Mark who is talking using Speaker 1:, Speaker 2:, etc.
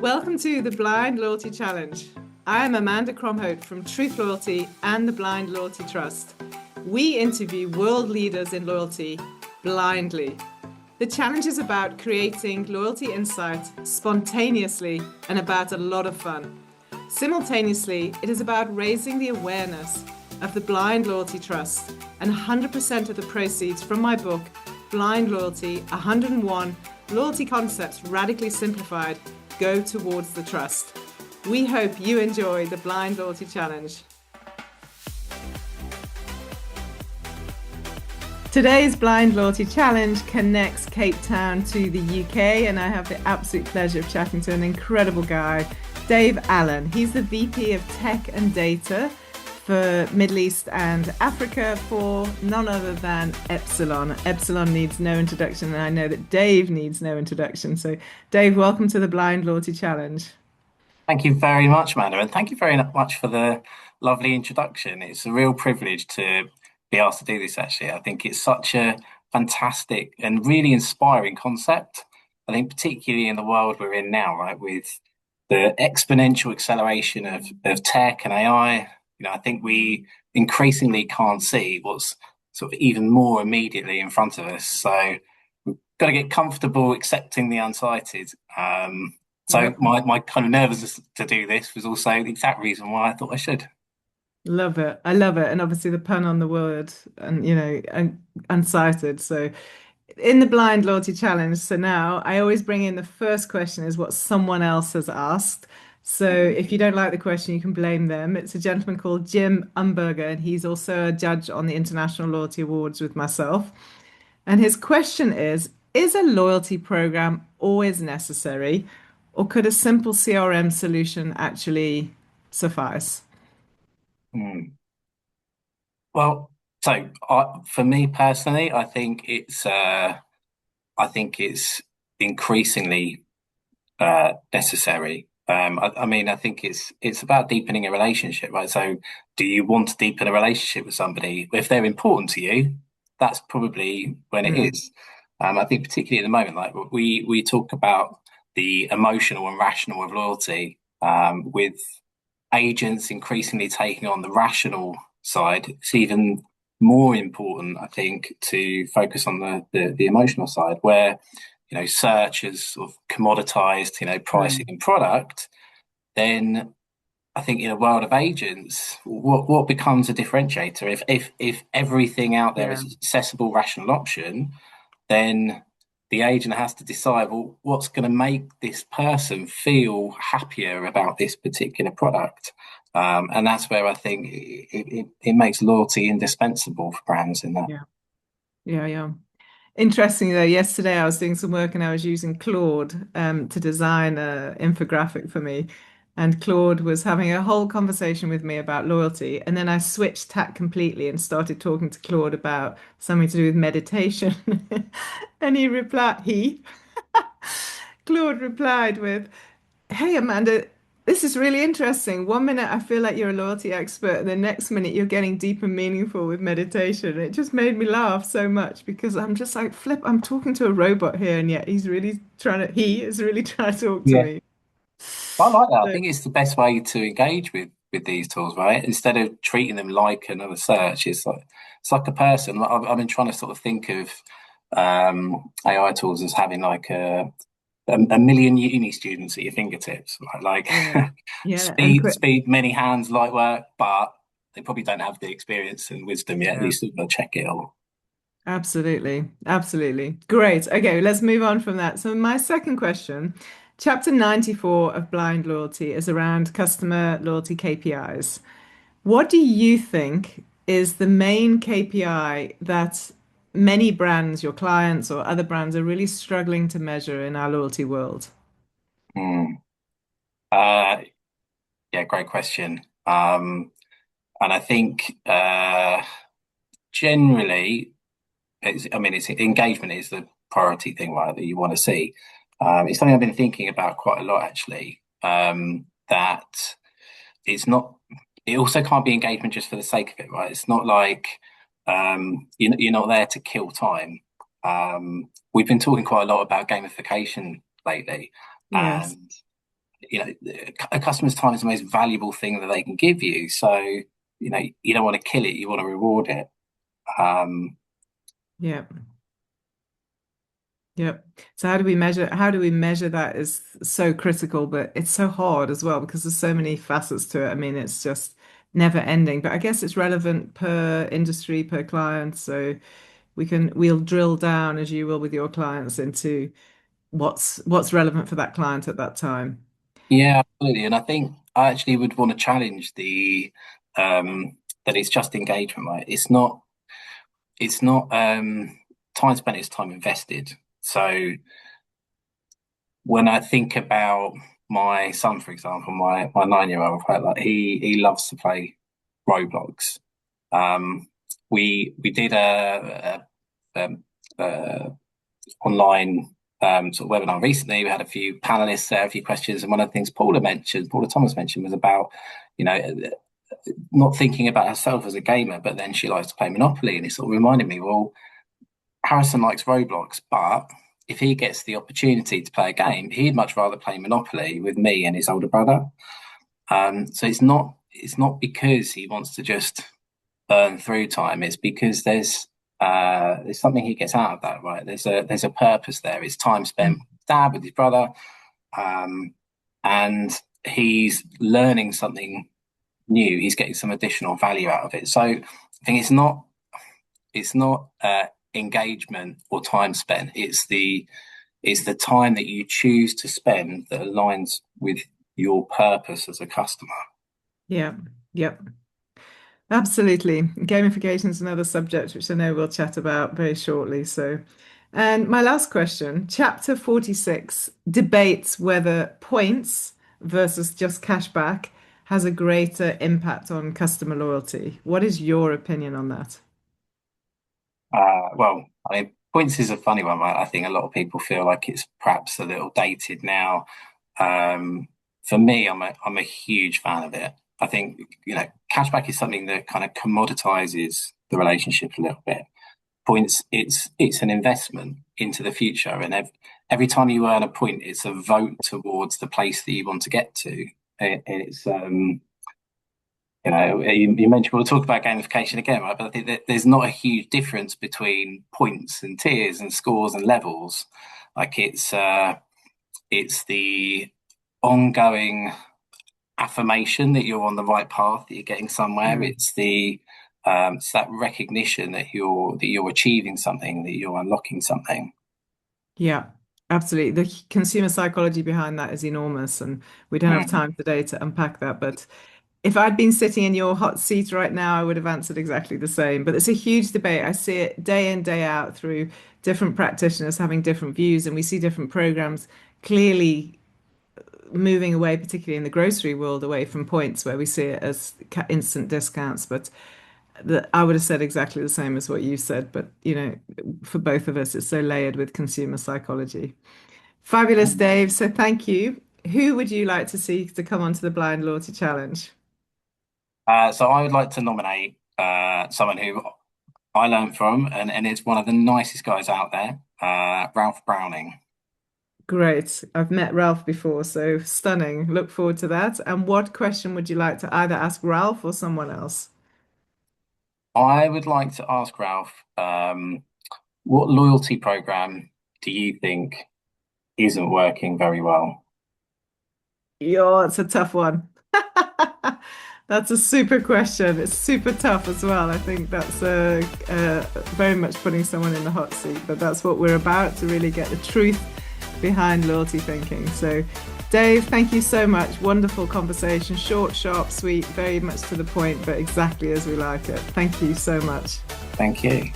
Speaker 1: Welcome to the Blind Loyalty Challenge. I am Amanda Cromhope from Truth Loyalty and the Blind Loyalty Trust. We interview world leaders in loyalty blindly. The challenge is about creating loyalty insight spontaneously and about a lot of fun. Simultaneously, it is about raising the awareness of the Blind Loyalty Trust, and 100% of the proceeds from my book, Blind Loyalty 101 Loyalty Concepts Radically Simplified, go towards the trust. We hope you enjoy the Blind Loyalty Challenge. Today's Blind Loyalty Challenge connects Cape Town to the UK, and I have the absolute pleasure of chatting to an incredible guy, Dave Allen. He's the VP of Tech and Data for Middle East and Africa for none other than Epsilon. Epsilon needs no introduction, and I know that Dave needs no introduction. So Dave, welcome to the Blind Loyalty Challenge.
Speaker 2: Thank you very much, Amanda, and thank you very much for the lovely introduction. It's a real privilege to be asked to do this, actually. I think it's such a fantastic and really inspiring concept. I think particularly in the world we're in now, right, with the exponential acceleration of tech and AI, I think we increasingly can't see what's sort of even more immediately in front of us. So we've got to get comfortable accepting the unsighted. So my kind of nervousness to do this was also the exact reason why I thought I should.
Speaker 1: Love it. I love it. And obviously the pun on the word and unsighted. So in the Blind Loyalty Challenge, so now I always bring in the first question is what someone else has asked. So if you don't like the question, you can blame them. It's a gentleman called Jim Umberger, and he's also a judge on the International Loyalty Awards with myself. And his question is a loyalty program always necessary, or could a simple CRM solution actually suffice?
Speaker 2: Hmm. Well, so for me personally, I think it's increasingly necessary. I mean, I think it's about deepening a relationship, right? So, do you want to deepen a relationship with somebody? If they're important to you, that's probably when it
Speaker 1: Mm,
Speaker 2: is. I think particularly at the moment, like we talk about the emotional and rational of loyalty, with agents increasingly taking on the rational side. It's even more important, I think, to focus on the emotional side, where search is sort of commoditized, pricing
Speaker 1: mm.
Speaker 2: and product. Then I think in a world of agents, what becomes a differentiator? If everything out there
Speaker 1: Yeah.
Speaker 2: is an accessible, rational option, then the agent has to decide, well, what's going to make this person feel happier about this particular product. And that's where I think it makes loyalty indispensable for brands in that.
Speaker 1: Yeah. Yeah. Yeah. Interesting though, yesterday I was doing some work and I was using Claude to design an infographic for me. And Claude was having a whole conversation with me about loyalty. And then I switched tack completely and started talking to Claude about something to do with meditation. And Claude replied with, "Hey Amanda, this is really interesting. One minute I feel like you're a loyalty expert, and the next minute you're getting deep and meaningful with meditation." It just made me laugh so much because I'm just like, flip, I'm talking to a robot here, and yet he is really trying to talk to
Speaker 2: Yeah,
Speaker 1: me.
Speaker 2: I like that. I
Speaker 1: So,
Speaker 2: think it's the best way to engage with these tools, right? Instead of treating them like another search, it's like a person. I've been trying to sort of think of AI tools as having like a million uni students at your fingertips, right?
Speaker 1: yeah,
Speaker 2: Like
Speaker 1: yeah, and
Speaker 2: speed, many hands, light work, but they probably don't have the experience and wisdom yet. At
Speaker 1: yeah,
Speaker 2: least they'll check it all.
Speaker 1: absolutely, absolutely. Great. Okay, let's move on from that. So my second question, chapter 94 of Blind Loyalty is around customer loyalty KPIs. What do you think is the main KPI that many brands, your clients or other brands, are really struggling to measure in our loyalty world?
Speaker 2: Hmm. Uh, yeah, great question. And I think generally, it's engagement is the priority thing, right? That you want to see. It's something I've been thinking about quite a lot, actually. That it's not. It also can't be engagement just for the sake of it, right? It's not like you're not there to kill time. We've been talking quite a lot about gamification lately,
Speaker 1: Yes.
Speaker 2: and a customer's time is the most valuable thing that they can give you. So, you don't want to kill it, you want to reward it.
Speaker 1: Yeah. Yep. So how do we measure that is so critical, but it's so hard as well because there's so many facets to it. I mean, it's just never ending. But I guess it's relevant per industry, per client. So we'll drill down as you will with your clients into what's relevant for that client at that time.
Speaker 2: Yeah, absolutely. And I think I actually would want to challenge the that it's just engagement, right? It's not time spent, it's time invested. So when I think about my son, for example, my 9-year-old, right, like he loves to play Roblox. We did a, online sort of webinar recently. We had a few panelists there, a few questions, and one of the things Paula Thomas mentioned, was about you know not thinking about herself as a gamer, but then she likes to play Monopoly, and it sort of reminded me, well, Harrison likes Roblox, but if he gets the opportunity to play a game, he'd much rather play Monopoly with me and his older brother. So it's not because he wants to just burn through time. It's because there's something he gets out of that, right? There's a purpose there. It's time spent with dad, with his brother, and he's learning something new. He's getting some additional value out of it. So I think it's not engagement or time spent. It's the time that you choose to spend that aligns with your purpose as a customer.
Speaker 1: Yeah. Yep. Absolutely. Gamification is another subject which I know we'll chat about very shortly. So, and my last question, chapter 46 debates whether points versus just cashback has a greater impact on customer loyalty. What is your opinion on that?
Speaker 2: Well, I mean, points is a funny one, right? I think a lot of people feel like it's perhaps a little dated now. For me, I'm a huge fan of it. I think cashback is something that kind of commoditizes the relationship a little bit. Points, it's an investment into the future, and every time you earn a point, it's a vote towards the place that you want to get to. It's you mentioned, we'll talk about gamification again, right? But I think that there's not a huge difference between points and tiers and scores and levels. Like it's the ongoing affirmation that you're on the right path, that you're getting somewhere.
Speaker 1: Mm.
Speaker 2: It's that recognition that you're achieving something, that you're unlocking something.
Speaker 1: Yeah, absolutely. The consumer psychology behind that is enormous, and we don't have
Speaker 2: Mm.
Speaker 1: time today to unpack that. But if I'd been sitting in your hot seat right now, I would have answered exactly the same. But it's a huge debate. I see it day in, day out through different practitioners having different views, and we see different programs clearly moving away, particularly in the grocery world, away from points where we see it as instant discounts. But I would have said exactly the same as what you said. But, for both of us, it's so layered with consumer psychology. Fabulous, Dave. So thank you. Who would you like to see to come onto the Blind Loyalty Challenge?
Speaker 2: So I would like to nominate someone who I learned from, and is one of the nicest guys out there, Ralph Browning.
Speaker 1: Great. I've met Ralph before, so stunning. Look forward to that. And what question would you like to either ask Ralph or someone else?
Speaker 2: I would like to ask Ralph, what loyalty program do you think isn't working very well?
Speaker 1: Yeah, it's a tough one. That's a super question. It's super tough as well. I think that's very much putting someone in the hot seat, but that's what we're about, to really get the truth behind loyalty thinking. So, Dave, thank you so much. Wonderful conversation. Short, sharp, sweet, very much to the point, but exactly as we like it. Thank you so much.
Speaker 2: Thank you.